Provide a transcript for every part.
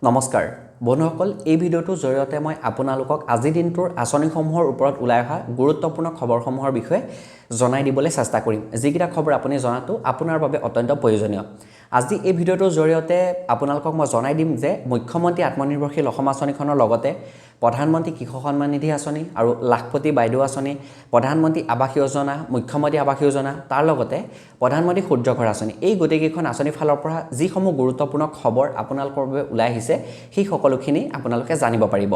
নমস্কাৰ বন্ধুসকল এই ভিডিঅ'টোৰ জৰিয়তে মই আপোনালোকক আজি দিনটোৰ আঁচনিসমূহৰ ওপৰত ওলাই অহা গুৰুত্বপূৰ্ণ খবৰসমূহৰ বিষয়ে জনাই দিবলৈ চেষ্টা কৰিম যিকেইটা খবৰ আপুনি জনাটো আপোনাৰ বাবে অত্যন্ত প্ৰয়োজনীয় আজি এই ভিডিঅ'টোৰ জৰিয়তে আপোনালোকক মই জনাই দিম যে মুখ্যমন্ত্ৰী আত্মনিৰ্ভৰশীল অসম আঁচনিখনৰ লগতে প্ৰধানমন্ত্ৰী কৃষক সন্মান নিধি আঁচনি আৰু লাখপতি বাইদেউ আঁচনি প্ৰধানমন্ত্ৰী আৱাস যোজনা মুখ্যমন্ত্ৰী আৱাস যোজনা তাৰ লগতে প্ৰধানমন্ত্ৰী সূৰ্য ঘৰ আঁচনি এই গোটেইকেইখন আঁচনিৰ ফালৰ পৰা যিসমূহ গুৰুত্বপূৰ্ণ খবৰ আপোনালোকৰ বাবে ওলাই আহিছে সেই সকলোখিনি আপোনালোকে জানিব পাৰিব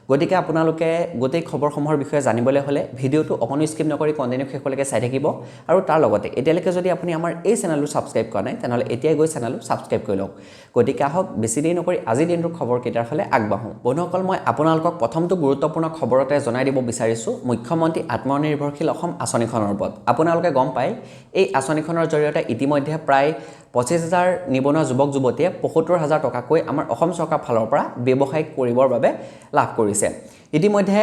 গতিকে আপোনালোকে গোটেই খবৰসমূহৰ বিষয়ে জানিবলৈ হ'লে ভিডিঅ'টো অকণো স্কিপ নকৰি কণ্টিনিউ শেষলৈকে চাই থাকিব আৰু তাৰ লগতে এতিয়ালৈকে যদি আপুনি আমাৰ এই চেনেলটো ছাবস্ক্ৰাইব কৰা নাই তেনেহ'লে এতিয়াই গৈ চেনেলটো ছাবস্ক্ৰাইব কৰি লওক গতিকে আহক বেছি দেৰি নকৰি আজি দিনটোৰ খবৰকেইটাৰ ফালে আগবাঢ়োঁ বন্ধুসকল মই আপোনালোকক প্ৰথমটো গুৰুত্বপূৰ্ণ খবৰতে জনাই দিব বিচাৰিছোঁ মুখ্যমন্ত্ৰী আত্মনিৰ্ভৰশীল অসম আঁচনিখনৰ ওপৰত আপোনালোকে গম পায় এই আঁচনিখনৰ জৰিয়তে ইতিমধ্যে প্ৰায় 25,000 নিবনুৱা যুৱক যুৱতীয়ে 75,000 টকাকৈ আমাৰ অসম চৰকাৰ ফালৰ পৰা ব্যৱসায় কৰিবৰ বাবে লাভ কৰিছে ইতিমধ্যে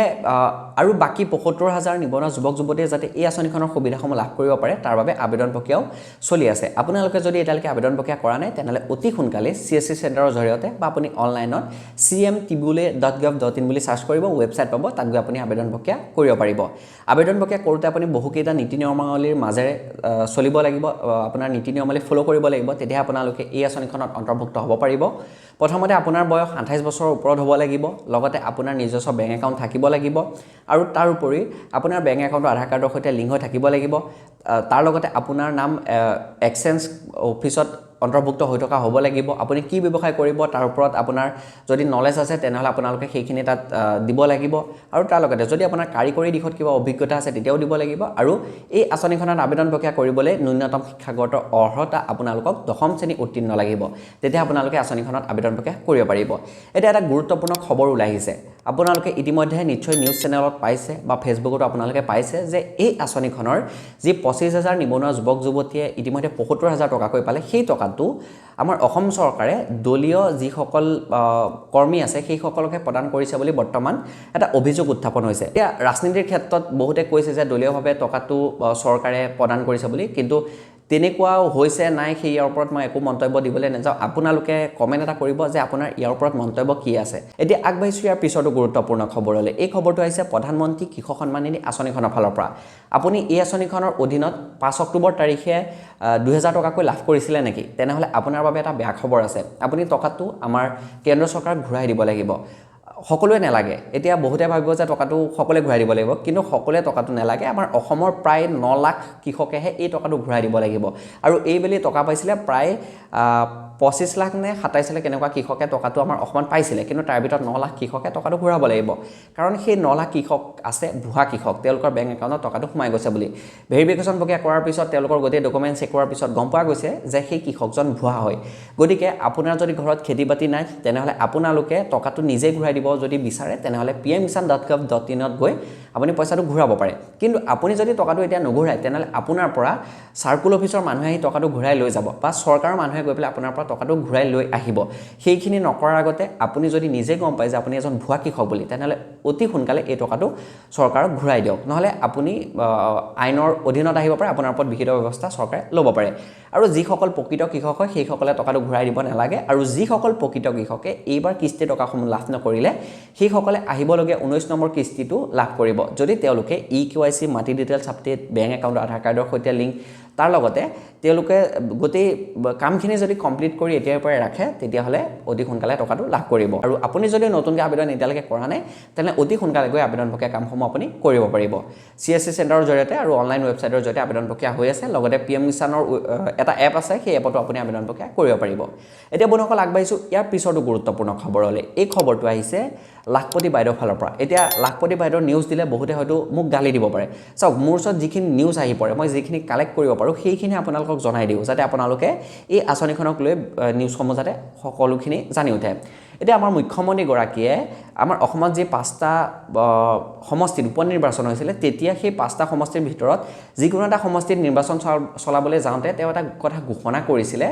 আৰু বাকি 75,000 নিবনুৱা যুৱক যুৱতীয়ে যাতে এই আঁচনিখনৰ সুবিধাসমূহ লাভ কৰিব পাৰে তাৰ বাবে আবেদন প্ৰক্ৰিয়াও চলি আছে আপোনালোকে যদি এতিয়ালৈকে আবেদন প্ৰক্ৰিয়া কৰা নাই তেনেহ'লে অতি সোনকালে CSC চেণ্টাৰৰ জৰিয়তে বা আপুনি অনলাইনত cmtbule.gov.in বুলি সাৰ্চ কৰিব ৱেবছাইট পাব তাত গৈ আপুনি আবেদন প্ৰক্ৰিয়া কৰিব পাৰিব আবেদন প্ৰক্ৰিয়া কৰোঁতে আপুনি বহুকেইটা নীতি নিয়মাৱলীৰ মাজেৰে চলিব লাগিব আপোনাৰ নীতি নিয়মাৱলী ফলো কৰিব লাগিব তেতিয়া আপোনালোকে এই আঁচনিখনত অন্তৰ্ভুক্ত হ'ব পাৰিব প্ৰথমতে আপোনাৰ বয়স 28 বছৰৰ ওপৰত হ'ব লাগিব লগতে আপোনাৰ নিজস্ব বেংক একাউণ্ট থাকিব লাগিব আৰু তাৰ উপৰি আপোনাৰ বেংক একাউণ্টৰ আধাৰ কাৰ্ডৰ সৈতে লিংক হৈ থাকিব লাগিব তাৰ লগতে আপোনাৰ নাম এক্সচেঞ্জ অফিচত অন্তৰ্ভুক্ত হৈ থকা হ'ব লাগিব আপুনি কি ব্যৱসায় কৰিব তাৰ ওপৰত আপোনাৰ যদি নলেজ আছে তেনেহ'লে আপোনালোকে সেইখিনি তাত দিব লাগিব আৰু তাৰ লগতে যদি আপোনাৰ কাৰিকৰী দিশত কিবা অভিজ্ঞতা আছে তেতিয়াও দিব লাগিব আৰু এই আঁচনিখনত আবেদন প্ৰক্ৰিয়া কৰিবলৈ ন্যূনতম শিক্ষাগত অৰ্হতা আপোনালোকক 10ম শ্ৰেণী উত্তীৰ্ণ লাগিব তেতিয়া আপোনালোকে আঁচনিখনত আবেদন প্ৰক্ৰিয়া কৰিব পাৰিব এটা গুৰুত্বপূৰ্ণ খবৰ ওলাই আহিছে আপোনালোকে ইতিমধ্যে নিশ্চয় নিউজ চেনেলত পাইছে বা ফেচবুকতো আপোনালোকে পাইছে যে এই আঁচনিখনৰ যি 25,000 নিবনুৱা যুৱক যুৱতীয়ে ইতিমধ্যে 75,000 টকাকৈ পালে সেই টকাটো আমাৰ অসম চৰকাৰে দলীয় যিসকল কৰ্মী আছে সেই সকলকে প্ৰদান কৰিছে বুলি বৰ্তমান এটা অভিযোগ উত্থাপন হৈছে এতিয়া ৰাজনীতিৰ ক্ষেত্ৰত বহুতে কৈছে যে দলীয়ভাৱে টকাটো চৰকাৰে প্ৰদান কৰিছে বুলি কিন্তু তেনেকুৱা হৈছে নাই সেই ইয়াৰ ওপৰত মই একো মন্তব্য দিবলৈ নাযাওঁ আপোনালোকে কমেণ্ট এটা কৰিব যে আপোনাৰ ইয়াৰ ওপৰত মন্তব্য কি আছে এতিয়া আগবাঢ়িছোঁ ইয়াৰ পিছতো গুৰুত্বপূৰ্ণ খবৰলৈ এই খবৰটো আহিছে প্ৰধানমন্ত্ৰী কৃষক সন্মান নিধি আঁচনিখনৰ ফালৰ পৰা আপুনি এই আঁচনিখনৰ অধীনত 5 অক্টোবৰ তাৰিখে 2,000 টকাকৈ লাভ কৰিছিলে নেকি তেনেহ'লে আপোনাৰ বাবে এটা বেয়া খবৰ আছে আপুনি টকাটো আমাৰ কেন্দ্ৰ চৰকাৰক ঘূৰাই দিব লাগিব সকলোৱে নালাগে এতিয়া বহুতে ভাবিব যে টকাটো সকলোৱে ঘূৰাই দিব লাগিব কিন্তু সকলোৱে টকাটো নালাগে আমাৰ অসমৰ প্ৰায় 9 লাখ কৃষকেহে এই টকাটো ঘূৰাই দিব লাগিব আৰু এইবেলি টকা পাইছিলে প্ৰায় 25 লাখ নে 27 লাখ কেনেকুৱা কৃষকে টকাটো আমাৰ অসমত পাইছিলে কিন্তু তাৰ ভিতৰত 9 লাখ কৃষকে টকাটো ঘূৰাব লাগিব কাৰণ সেই 9 লাখ কৃষক আছে ভুৱা কৃষক তেওঁলোকৰ বেংক একাউণ্টত টকাটো সোমাই গৈছে বুলি ভেৰিফিকেশ্যন প্ৰক্ৰিয়া কৰাৰ পিছত তেওঁলোকৰ গোটেই ডকুমেণ্ট চেক কৰাৰ পিছত গম পোৱা গৈছে যে সেই কৃষকজন ভুৱা হয় গতিকে আপোনাৰ যদি ঘৰত খেতি বাতি নাই তেনেহ'লে আপোনালোকে টকাটো নিজে ঘূৰাই দিব যদি বিচাৰে তেনেহ'লে pmkisan.gov.in ত গৈ আপুনি পইচাটো ঘূৰাব পাৰে কিন্তু আপুনি যদি টকাটো এতিয়া নঘূৰাই তেনেহ'লে আপোনাৰ পৰা চাৰ্কুল অফিচৰ মানুহে আহি টকাটো ঘূৰাই লৈ যাব বা চৰকাৰৰ মানুহে গৈ পেলাই আপোনাৰ পৰা টকাটো ঘূৰাই লৈ আহিব সেইখিনি নকৰাৰ আগতে আপুনি যদি নিজে গম পায় যে আপুনি এজন ভুৱা কৃষক বুলি তেনেহ'লে অতি সোনকালে এই টকাটো চৰকাৰক ঘূৰাই দিয়ক নহ'লে আপুনি আইনৰ অধীনত আহিব পাৰে আপোনাৰ ওপৰত বিহিত ব্যৱস্থা চৰকাৰে ল'ব পাৰে আৰু যিসকল প্ৰকৃত কৃষক হয় সেইসকলে টকাটো ঘূৰাই দিব নালাগে আৰু যিসকল প্ৰকৃত কৃষকে এইবাৰ কিস্তি টকাসমূহ লাভ নকৰিলে সেইসকলে আহিবলগীয়া 19 নম্বৰ কিস্তিটো লাভ কৰিব যদি তেওঁলোকে EKYC মাটি ডিটেইলছ আপডেট বেংক একাউণ্ট আধাৰ কাৰ্ডৰ সৈতে লিংক তাৰ লগতে তেওঁলোকে গোটেই কামখিনি যদি কমপ্লিট কৰি এতিয়াৰ পৰাই ৰাখে তেতিয়াহ'লে অতি সোনকালে টকাটো লাভ কৰিব আৰু আপুনি যদি নতুনকৈ আবেদন এতিয়ালৈকে কৰা নাই তেনে অতি সোনকালে গৈ আবেদন প্ৰক্ৰিয়া কামসমূহ আপুনি কৰিব পাৰিব CSC চেণ্টাৰৰ জৰিয়তে আৰু অনলাইন ৱেবছাইটৰ জৰিয়তে আবেদন প্ৰক্ৰিয়া হৈ আছে লগতে PM কিষাণৰ এটা এপ আছে সেই এপতো আপুনি আবেদন প্ৰক্ৰিয়া কৰিব পাৰিব এতিয়া বন্ধুসকল আগবাঢ়িছোঁ ইয়াৰ পিছতো গুৰুত্বপূৰ্ণ খবৰলৈ এই খবৰটো আহিছে লাখপতি বাইদেউৰ ফালৰ পৰা এতিয়া লাখপতি বাইদেউৰ নিউজ দিলে বহুতে হয়তো মোক গালি দিব পাৰে চাওক মোৰ ওচৰত যিখিনি নিউজ আহি পৰে মই যিখিনি কালেক্ট কৰিব পাৰোঁ সেইখিনি আপোনালোকক জনাই দিওঁ যাতে আপোনালোকে এই আঁচনিখনক লৈ নিউজসমূহ যাতে সকলোখিনি জানি উঠে এতিয়া আমাৰ মুখ্যমন্ত্ৰীগৰাকীয়ে আমাৰ অসমত যি 5টা সমষ্টিত উপ নিৰ্বাচন হৈছিলে তেতিয়া সেই 5টা সমষ্টিৰ ভিতৰত যিকোনো এটা সমষ্টিত নিৰ্বাচন চলাবলৈ যাওঁতে তেওঁ এটা কথা ঘোষণা কৰিছিলে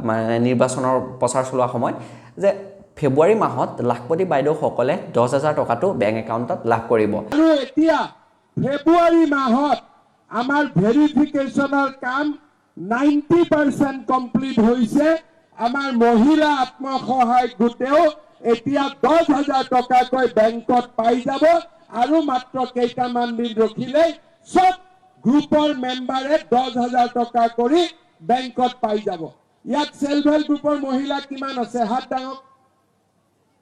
মানে নিৰ্বাচনৰ প্ৰচাৰ চলোৱা সময়ত যে ফেব্ৰুৱাৰী মাহত লাখপতি বাইদেউসকলে 10,000 টকাটো বেংক একাউণ্টত লাভ কৰিব আৰু এতিয়া ফেব্ৰুৱাৰী মাহত আমাৰ ভেৰিফিকেশ্যনৰ কাম 90% কমপ্লিট হৈছে আমাৰ মহিলা আত্মসহায়ক গোটেও এতিয়া 10,000 টকাকৈ বেংকত পাই যাব আৰু মাত্ৰ কেইটামান দিন ৰখিলে সব গ্ৰুপৰ মেম্বাৰে 10,000 টকা কৰি বেংকত পাই যাব। ইয়াত সেলফ হেল্প গ্ৰুপৰ মহিলা কিমান আছে হাত দাঙক।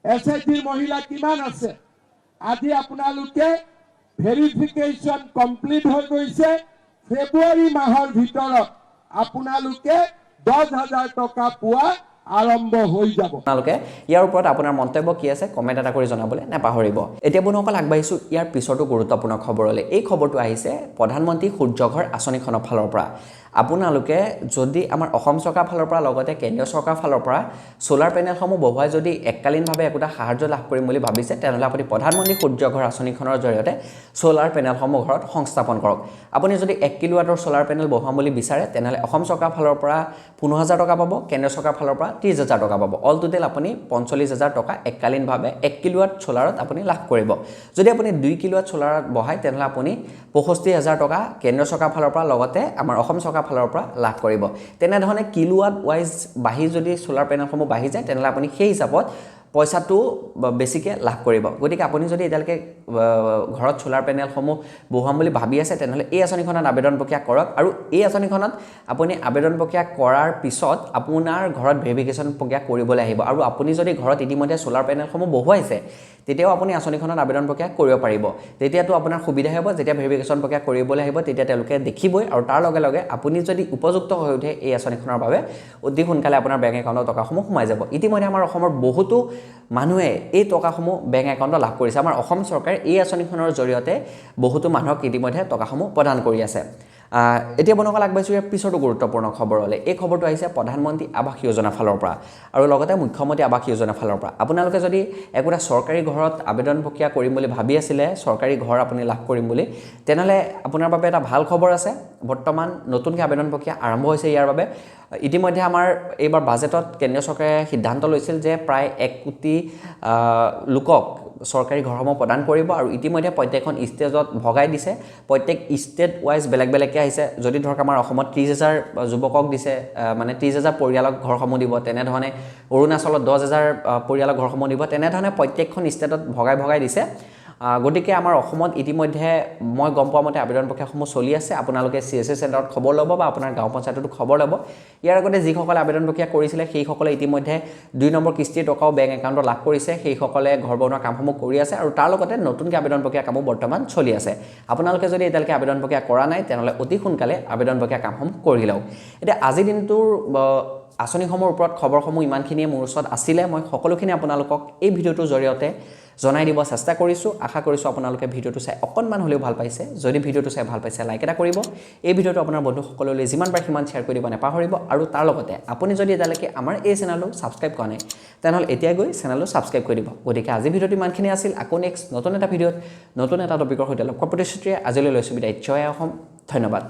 এছএইচজিৰ মহিলা কিমান আছে? আজি আপোনালোকে ভেৰিফিকেশ্যন কমপ্লিট হৈ গৈছে। ফেব্ৰুৱাৰী মাহৰ ভিতৰত আপোনালোকে 10,000 টকা পোৱা আৰম্ভ হৈ যাব। আপোনালোকে ইয়াৰ ওপৰত আপোনাৰ মন্তব্য কি আছে কমেণ্ট এটা কৰি জনাবলৈ নাপাহৰিব। এতিয়া বন্ধুসকল আগবাঢ়িছোঁ ইয়াৰ পিছতো গুৰুত্বপূৰ্ণ খবৰলৈ। এই খবৰটো আহিছে প্ৰধানমন্ত্ৰী সূৰ্যঘৰ আঁচনিখনৰ ফালৰ পৰা। আপোনালোকে যদি আমাৰ অসম চৰকাৰৰ ফালৰ পৰা লগতে কেন্দ্ৰীয় চৰকাৰৰ ফালৰ পৰা সোলাৰ পেনেলসমূহ বহুৱাই যদি এককালীনভাৱে একোটা সাহায্য লাভ কৰিম বুলি ভাবিছে তেনেহ'লে আপুনি প্ৰধানমন্ত্ৰী সূৰ্যঘৰ আঁচনিখনৰ জৰিয়তে সোলাৰ পেনেলসমূহ ঘৰত সংস্থাপন কৰক। আপুনি যদি 1 কিলোৱাটৰ সোলাৰ পেনেল বহুৱাম বুলি বিচাৰে তেনেহ'লে অসম চৰকাৰৰ ফালৰ পৰা 15,000 টকা পাব, কেন্দ্ৰীয় চৰকাৰৰ ফালৰ পৰা 30,000 টকা পাব। অল টোটেল আপুনি 45,000 টকা এককালীনভাৱে 1 কিলোৱাট সোলাৰত আপুনি লাভ কৰিব। যদি আপুনি 2 কিলোৱাট সোলাৰত বহায় তেনেহ'লে আপুনি 65,000 টকা কেন্দ্ৰীয় চৰকাৰৰ ফালৰ পৰা লগতে আমাৰ অসম চৰকাৰৰ ফালৰ পৰা লাভ কৰিব। তেনেধৰণে কিলোৱাট ৱাইজ বাঢ়ি যদি সোলাৰ পেনেলসমূহ বাঢ়ি যায় তেনেহ'লে আপুনি সেই হিচাপত পইচাটো বেছিকৈ লাভ কৰিব। গতিকে আপুনি যদি এতিয়ালৈকে ঘৰত সোলাৰ পেনেলসমূহ বহুৱাম বুলি ভাবি আছে তেনেহ'লে এই আঁচনিখনত আবেদন প্ৰক্ৰিয়া কৰক। আৰু এই আঁচনিখনত আপুনি আবেদন প্ৰক্ৰিয়া কৰাৰ পিছত আপোনাৰ ঘৰত ভেৰিফিকেশ্যন প্ৰক্ৰিয়া কৰিবলৈ আহিব। আৰু আপুনি যদি ঘৰত ইতিমধ্যে সোলাৰ পেনেলসমূহ বহুৱাইছে তেতিয়াও আপুনি আঁচনিখনত আবেদন প্ৰক্ৰিয়া কৰিব পাৰিব। তেতিয়াতো আপোনাৰ সুবিধা হ'ব। যেতিয়া ভেৰিফিকেশ্যন প্ৰক্ৰিয়া কৰিবলৈ আহিব তেতিয়া তেওঁলোকে দেখিবই আৰু তাৰ লগে লগে আপুনি যদি উপযুক্ত হৈ উঠে এই আঁচনিখনৰ বাবে অতি সোনকালে আপোনাৰ বেংক একাউণ্টৰ টকাসমূহ সোমাই যাব। ইতিমধ্যে আমাৰ অসমৰ বহুতো মানুহে এই টকাসমূহ বেংক একাউণ্টত লাভ কৰিছে। আমাৰ অসম চৰকাৰে এই আঁচনিখনৰ জৰিয়তে বহুতো মানুহক ইতিমধ্যে টকাসমূহ প্ৰদান কৰি আছে। এতিয়া বন্ধুসকল আগবাঢ়িছোঁ ইয়াৰ পিছতো গুৰুত্বপূৰ্ণ খবৰলৈ। এই খবৰটো আহিছে প্ৰধানমন্ত্ৰী আৱাস যোজনাৰ ফালৰ পৰা আৰু লগতে মুখ্যমন্ত্ৰী আৱাস যোজনাৰ ফালৰ পৰা। আপোনালোকে যদি একোটা চৰকাৰী ঘৰত আবেদন প্ৰক্ৰিয়া কৰিম বুলি ভাবি আছিলে, চৰকাৰী ঘৰ আপুনি লাভ কৰিম বুলি, তেনেহ'লে আপোনাৰ বাবে এটা ভাল খবৰ আছে। বৰ্তমান নতুনকৈ আবেদন প্ৰক্ৰিয়া আৰম্ভ হৈছে ইয়াৰ বাবে। ইতিমধ্যে আমাৰ এইবাৰ বাজেটত কেন্দ্ৰীয় চৰকাৰে সিদ্ধান্ত লৈছিল যে প্ৰায় 1 কোটি লোকক চৰকাৰী ঘৰসমূহ প্ৰদান কৰিব আৰু ইতিমধ্যে প্ৰত্যেকখন ষ্টেজত ভগাই দিছে। প্ৰত্যেক ষ্টেট ৱাইজ বেলেগ বেলেগকৈ আহিছে। যদি ধৰক আমাৰ অসমত 30,000 যুৱকক দিছে, মানে 30,000 পৰিয়ালক ঘৰসমূহ দিব, তেনেধৰণে অৰুণাচলত 10,000 পৰিয়ালক ঘৰসমূহ দিব, তেনেধৰণে প্ৰত্যেকখন ষ্টেটত ভগাই ভগাই দিছে। গতিকে আমাৰ অসমত ইতিমধ্যে মই গম পোৱা মতে আবেদন প্ৰক্ৰিয়াসমূহ চলি আছে। আপোনালোকে CSC চেণ্টাৰত খবৰ ল'ব বা আপোনাৰ গাঁও পঞ্চায়ততো খবৰ ল'ব। ইয়াৰ আগতে যিসকলে আবেদন প্ৰক্ৰিয়া কৰিছিলে সেইসকলে ইতিমধ্যে 2 নম্বৰ কিস্তিৰ টকাও বেংক একাউণ্টত লাভ কৰিছে। সেইসকলে ঘৰ বনোৱা কামসমূহ কৰি আছে আৰু তাৰ লগতে নতুনকৈ আবেদন প্ৰক্ৰিয়া কামো বৰ্তমান চলি আছে। আপোনালোকে যদি এতিয়ালৈকে আবেদন প্ৰক্ৰিয়া কৰা নাই তেনেহ'লে অতি সোনকালে আবেদন প্ৰক্ৰিয়া কামসমূহ কৰি লওক। এতিয়া আজি দিনটোৰ আঁচনিসমূহৰ ওপৰত খবৰসমূহ ইমানখিনিয়ে মোৰ ওচৰত আছিলে। মই সকলোখিনি আপোনালোকক এই ভিডিঅ'টোৰ জৰিয়তে জনাই দিব চেষ্টা কৰিছোঁ। আশা কৰিছোঁ আপোনালোকে ভিডিঅ'টো চাই অকণমান হ'লেও ভাল পাইছে। যদি ভিডিঅ'টো চাই ভাল পাইছে লাইক এটা কৰিব। এই ভিডিঅ'টো আপোনাৰ বন্ধুসকললৈ যিমান পাৰে সিমান শ্বেয়াৰ কৰি দিব নাপাহৰিব। আৰু তাৰ লগতে আপুনি যদি এতিয়ালৈকে আমাৰ এই চেনেলটো ছাবস্ক্ৰাইব কৰা নাই তেনেহ'লে এতিয়া গৈ চেনেলটো ছাবস্ক্ৰাইব কৰি দিব। গতিকে আজি ভিডিঅ'টো ইমানখিনি আছিল। আকৌ নেক্সট নতুন এটা ভিডিঅ'ত নতুন এটা টপিকৰ সৈতে লগ পোৱাৰ প্ৰতিশ্ৰুতিৰে আজিলৈ লৈছোঁ বিদায়। জয় অসম, ধন্যবাদ।